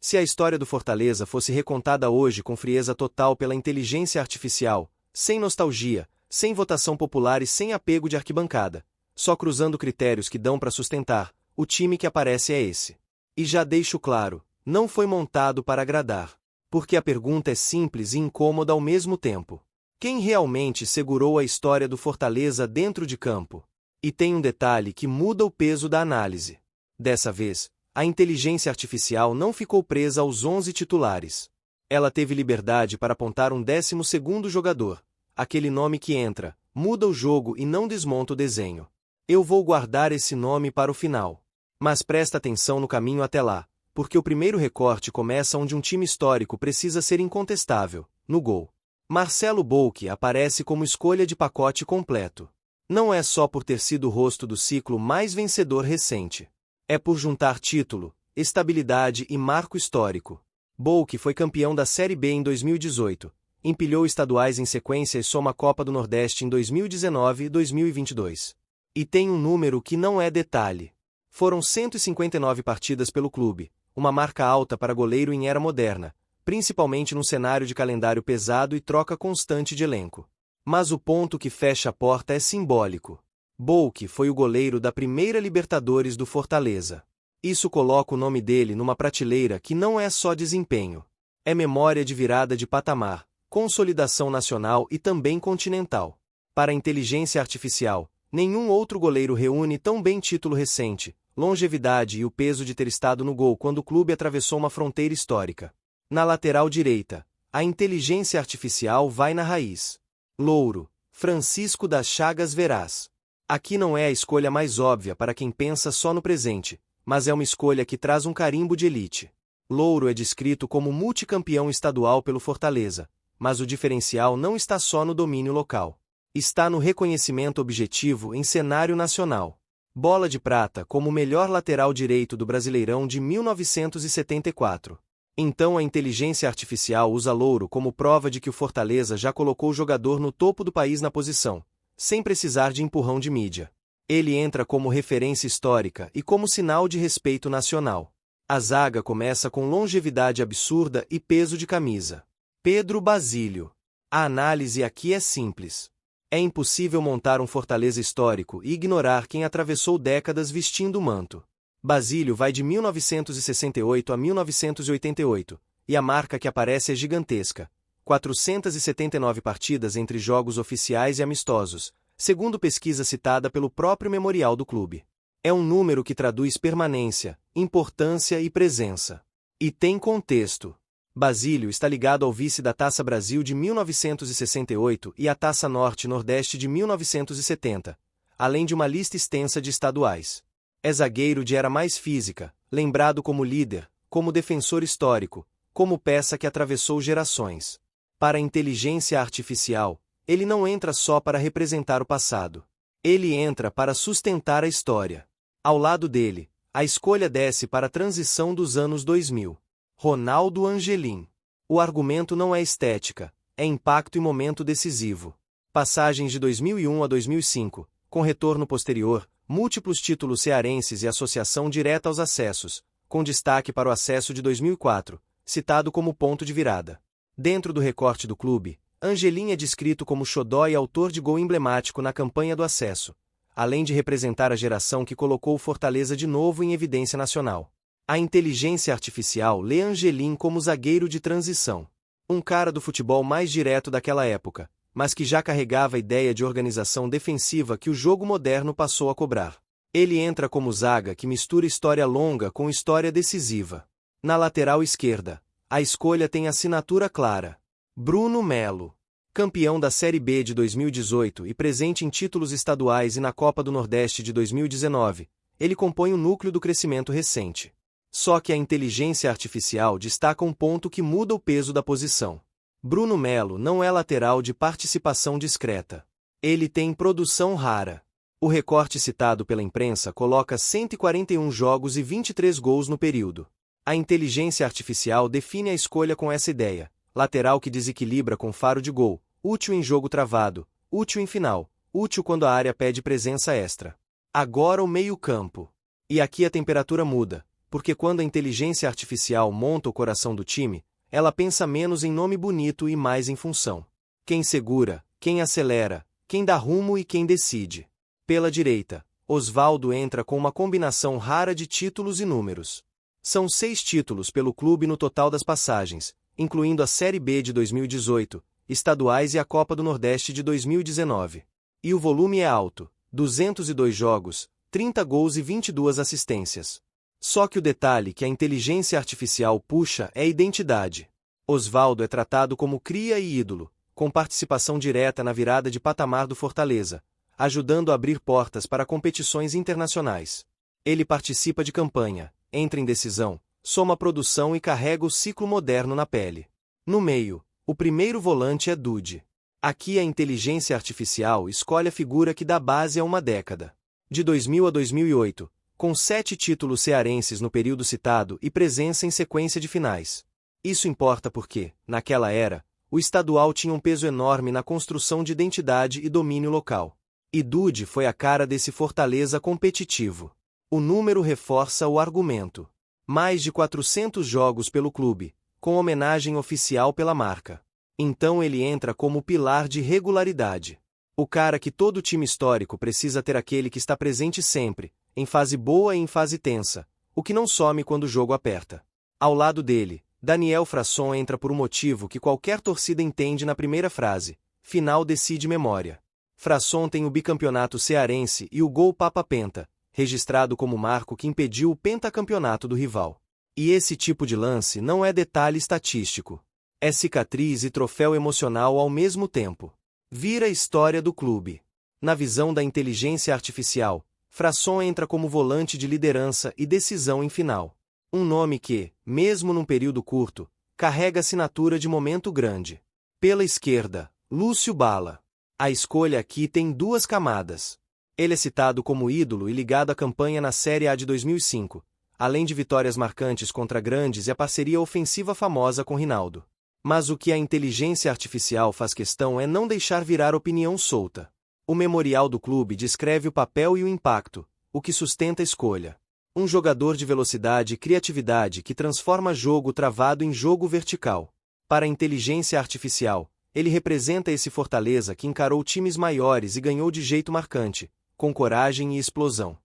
Se a história do Fortaleza fosse recontada hoje com frieza total pela inteligência artificial, sem nostalgia, sem votação popular e sem apego de arquibancada, só cruzando critérios que dão para sustentar, o time que aparece é esse. E já deixo claro, não foi montado para agradar. Porque a pergunta é simples e incômoda ao mesmo tempo. Quem realmente segurou a história do Fortaleza dentro de campo? E tem um detalhe que muda o peso da análise. Dessa vez, a inteligência artificial não ficou presa aos 11 titulares. Ela teve liberdade para apontar um 12º jogador, aquele nome que entra, muda o jogo e não desmonta o desenho. Eu vou guardar esse nome para o final. Mas presta atenção no caminho até lá, porque o primeiro recorte começa onde um time histórico precisa ser incontestável, no gol. Marcelo Bouk aparece como escolha de pacote completo. Não é só por ter sido o rosto do ciclo mais vencedor recente. É por juntar título, estabilidade e marco histórico. Bouk foi campeão da Série B em 2018, empilhou estaduais em sequência e soma a Copa do Nordeste em 2019 e 2022. E tem um número que não é detalhe. Foram 159 partidas pelo clube, uma marca alta para goleiro em era moderna, principalmente num cenário de calendário pesado e troca constante de elenco. Mas o ponto que fecha a porta é simbólico. Bouk foi o goleiro da primeira Libertadores do Fortaleza. Isso coloca o nome dele numa prateleira que não é só desempenho. É memória de virada de patamar, consolidação nacional e também continental. Para a inteligência artificial, nenhum outro goleiro reúne tão bem título recente, longevidade e o peso de ter estado no gol quando o clube atravessou uma fronteira histórica. Na lateral direita, a inteligência artificial vai na raiz. Louro, Francisco das Chagas Veraz. Aqui não é a escolha mais óbvia para quem pensa só no presente, mas é uma escolha que traz um carimbo de elite. Louro é descrito como multicampeão estadual pelo Fortaleza, mas o diferencial não está só no domínio local. Está no reconhecimento objetivo em cenário nacional. Bola de prata como o melhor lateral direito do Brasileirão de 1974. Então a inteligência artificial usa Louro como prova de que o Fortaleza já colocou o jogador no topo do país na posição, sem precisar de empurrão de mídia. Ele entra como referência histórica e como sinal de respeito nacional. A zaga começa com longevidade absurda e peso de camisa. Pedro Basílio. A análise aqui é simples. É impossível montar um Fortaleza histórico e ignorar quem atravessou décadas vestindo o manto. Basílio vai de 1968 a 1988, e a marca que aparece é gigantesca. 479 partidas entre jogos oficiais e amistosos, segundo pesquisa citada pelo próprio memorial do clube. É um número que traduz permanência, importância e presença. E tem contexto. Basílio está ligado ao vice da Taça Brasil de 1968 e à Taça Norte-Nordeste de 1970, além de uma lista extensa de estaduais. É zagueiro de era mais física, lembrado como líder, como defensor histórico, como peça que atravessou gerações. Para a inteligência artificial, ele não entra só para representar o passado. Ele entra para sustentar a história. Ao lado dele, a escolha desce para a transição dos anos 2000. Ronaldo Angelim. O argumento não é estética, é impacto e momento decisivo. Passagens de 2001 a 2005, com retorno posterior, múltiplos títulos cearenses e associação direta aos acessos, com destaque para o acesso de 2004, citado como ponto de virada. Dentro do recorte do clube, Angelim é descrito como xodó e autor de gol emblemático na campanha do acesso, além de representar a geração que colocou o Fortaleza de novo em evidência nacional. A inteligência artificial lê Angelim como zagueiro de transição. Um cara do futebol mais direto daquela época, mas que já carregava a ideia de organização defensiva que o jogo moderno passou a cobrar. Ele entra como zaga que mistura história longa com história decisiva. Na lateral esquerda, a escolha tem assinatura clara. Bruno Melo. Campeão da Série B de 2018 e presente em títulos estaduais e na Copa do Nordeste de 2019, ele compõe o núcleo do crescimento recente. Só que a inteligência artificial destaca um ponto que muda o peso da posição. Bruno Melo não é lateral de participação discreta. Ele tem produção rara. O recorte citado pela imprensa coloca 141 jogos e 23 gols no período. A inteligência artificial define a escolha com essa ideia: lateral que desequilibra com faro de gol, útil em jogo travado, útil em final, útil quando a área pede presença extra. Agora o meio-campo. E aqui a temperatura muda, porque quando a inteligência artificial monta o coração do time, ela pensa menos em nome bonito e mais em função. Quem segura, quem acelera, quem dá rumo e quem decide. Pela direita, Osvaldo entra com uma combinação rara de títulos e números. São 6 títulos pelo clube no total das passagens, incluindo a Série B de 2018, estaduais e a Copa do Nordeste de 2019. E o volume é alto, 202 jogos, 30 gols e 22 assistências. Só que o detalhe que a inteligência artificial puxa é a identidade. Osvaldo é tratado como cria e ídolo, com participação direta na virada de patamar do Fortaleza, ajudando a abrir portas para competições internacionais. Ele participa de campanha, entra em decisão, soma produção e carrega o ciclo moderno na pele. No meio, o primeiro volante é Dude. Aqui a inteligência artificial escolhe a figura que dá base a uma década. De 2000 a 2008, com 7 títulos cearenses no período citado e presença em sequência de finais. Isso importa porque, naquela era, o estadual tinha um peso enorme na construção de identidade e domínio local. E Dude foi a cara desse Fortaleza competitivo. O número reforça o argumento. Mais de 400 jogos pelo clube, com homenagem oficial pela marca. Então ele entra como pilar de regularidade. O cara que todo time histórico precisa ter, aquele que está presente sempre, em fase boa e em fase tensa, o que não some quando o jogo aperta. Ao lado dele, Daniel Frasson entra por um motivo que qualquer torcida entende na primeira frase: final decide memória. Frasson tem o bicampeonato cearense e o gol Papa Penta, registrado como marco que impediu o pentacampeonato do rival. E esse tipo de lance não é detalhe estatístico. É cicatriz e troféu emocional ao mesmo tempo. Vira a história do clube. Na visão da inteligência artificial, Frasson entra como volante de liderança e decisão em final. Um nome que, mesmo num período curto, carrega assinatura de momento grande. Pela esquerda, Lúcio Bala. A escolha aqui tem 2 camadas. Ele é citado como ídolo e ligado à campanha na Série A de 2005, além de vitórias marcantes contra grandes e a parceria ofensiva famosa com Rinaldo. Mas o que a inteligência artificial faz questão é não deixar virar opinião solta. O memorial do clube descreve o papel e o impacto, o que sustenta a escolha. Um jogador de velocidade e criatividade que transforma jogo travado em jogo vertical. Para a inteligência artificial, ele representa esse Fortaleza que encarou times maiores e ganhou de jeito marcante, com coragem e explosão.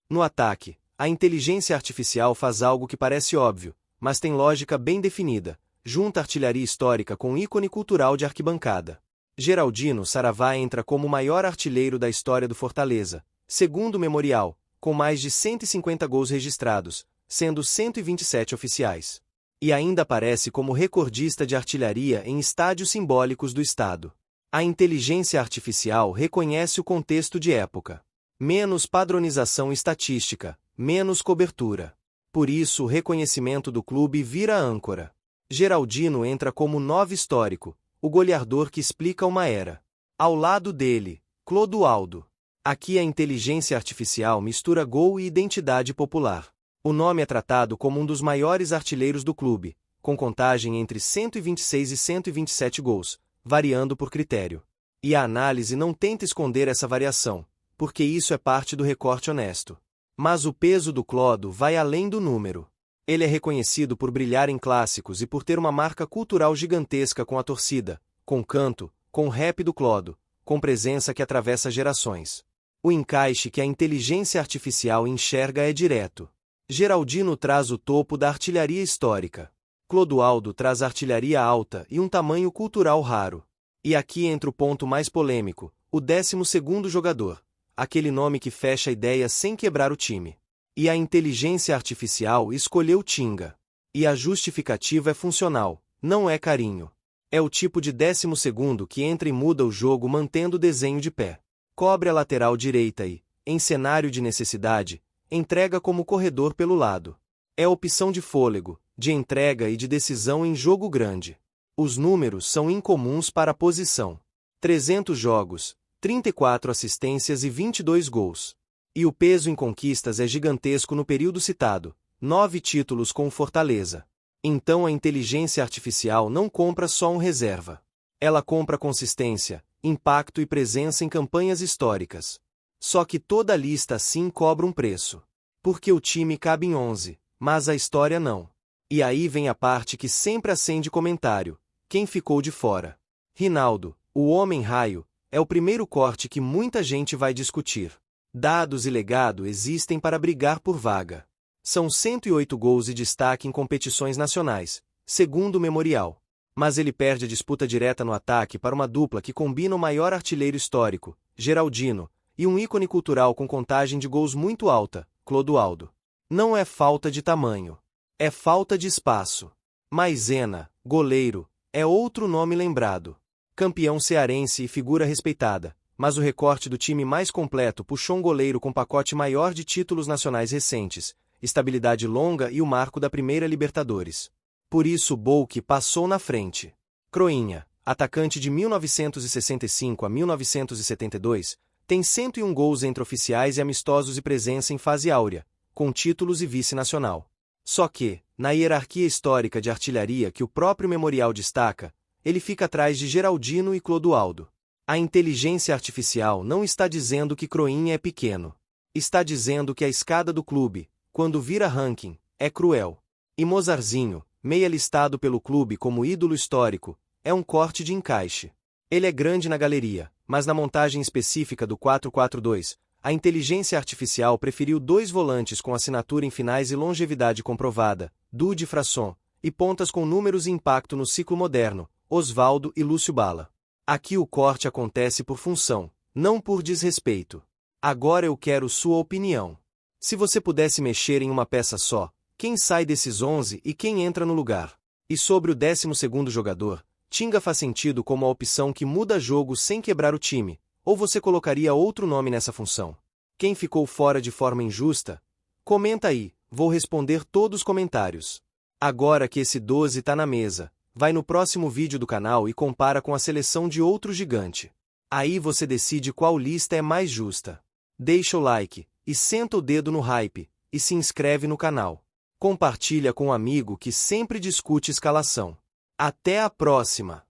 No ataque, a inteligência artificial faz algo que parece óbvio, mas tem lógica bem definida. Junta artilharia histórica com ícone cultural de arquibancada. Geraldino Saravá entra como o maior artilheiro da história do Fortaleza, segundo o memorial, com mais de 150 gols registrados, sendo 127 oficiais. E ainda aparece como recordista de artilharia em estádios simbólicos do estado. A inteligência artificial reconhece o contexto de época. Menos padronização estatística, menos cobertura. Por isso o reconhecimento do clube vira âncora. Geraldino entra como 9 histórico, o goleador que explica uma era. Ao lado dele, Clodoaldo. Aqui a inteligência artificial mistura gol e identidade popular. O nome é tratado como um dos maiores artilheiros do clube, com contagem entre 126 e 127 gols, variando por critério. E a análise não tenta esconder essa variação, porque isso é parte do recorte honesto. Mas o peso do Clodo vai além do número. Ele é reconhecido por brilhar em clássicos e por ter uma marca cultural gigantesca com a torcida, com canto, com rap do Clodo, com presença que atravessa gerações. O encaixe que a inteligência artificial enxerga é direto. Geraldino traz o topo da artilharia histórica. Clodoaldo traz artilharia alta e um tamanho cultural raro. E aqui entra o ponto mais polêmico, o 12º jogador, aquele nome que fecha a ideia sem quebrar o time. E a inteligência artificial escolheu Tinga. E a justificativa é funcional, não é carinho. É o tipo de 12º que entra e muda o jogo mantendo o desenho de pé. Cobre a lateral direita e, em cenário de necessidade, entrega como corredor pelo lado. É opção de fôlego, de entrega e de decisão em jogo grande. Os números são incomuns para a posição. 300 jogos, 34 assistências e 22 gols. E o peso em conquistas é gigantesco no período citado, 9 títulos com o Fortaleza. Então a inteligência artificial não compra só um reserva. Ela compra consistência, impacto e presença em campanhas históricas. Só que toda lista assim cobra um preço. Porque o time cabe em 11, mas a história não. E aí vem a parte que sempre acende comentário: quem ficou de fora? Rinaldo, o Homem-Raio, é o primeiro corte que muita gente vai discutir. Dados e legado existem para brigar por vaga. São 108 gols e destaque em competições nacionais, segundo o Memorial. Mas ele perde a disputa direta no ataque para uma dupla que combina o maior artilheiro histórico, Geraldino, e um ícone cultural com contagem de gols muito alta, Clodoaldo. Não é falta de tamanho. É falta de espaço. Maisena, goleiro, é outro nome lembrado. Campeão cearense e figura respeitada, mas o recorte do time mais completo puxou um goleiro com pacote maior de títulos nacionais recentes, estabilidade longa e o marco da primeira Libertadores. Por isso Bouk passou na frente. Croinha, atacante de 1965 a 1972, tem 101 gols entre oficiais e amistosos e presença em fase áurea, com títulos e vice-nacional. Só que, na hierarquia histórica de artilharia que o próprio Memorial destaca, ele fica atrás de Geraldino e Clodoaldo. A inteligência artificial não está dizendo que Croinha é pequeno. Está dizendo que a escada do clube, quando vira ranking, é cruel. E Mozarzinho, meia listado pelo clube como ídolo histórico, é um corte de encaixe. Ele é grande na galeria, mas na montagem específica do 4-4-2, a inteligência artificial preferiu 2 volantes com assinatura em finais e longevidade comprovada, Dude e Frasson, e pontas com números e impacto no ciclo moderno, Osvaldo e Lúcio Bala. Aqui o corte acontece por função, não por desrespeito. Agora eu quero sua opinião. Se você pudesse mexer em uma peça só, quem sai desses 11 e quem entra no lugar? E sobre o 12º jogador, Tinga faz sentido como a opção que muda jogo sem quebrar o time, ou você colocaria outro nome nessa função? Quem ficou fora de forma injusta? Comenta aí, vou responder todos os comentários. Agora que esse 12 tá na mesa, vai no próximo vídeo do canal e compara com a seleção de outro gigante. Aí você decide qual lista é mais justa. Deixa o like, e senta o dedo no hype, e se inscreve no canal. Compartilha com um amigo que sempre discute escalação. Até a próxima!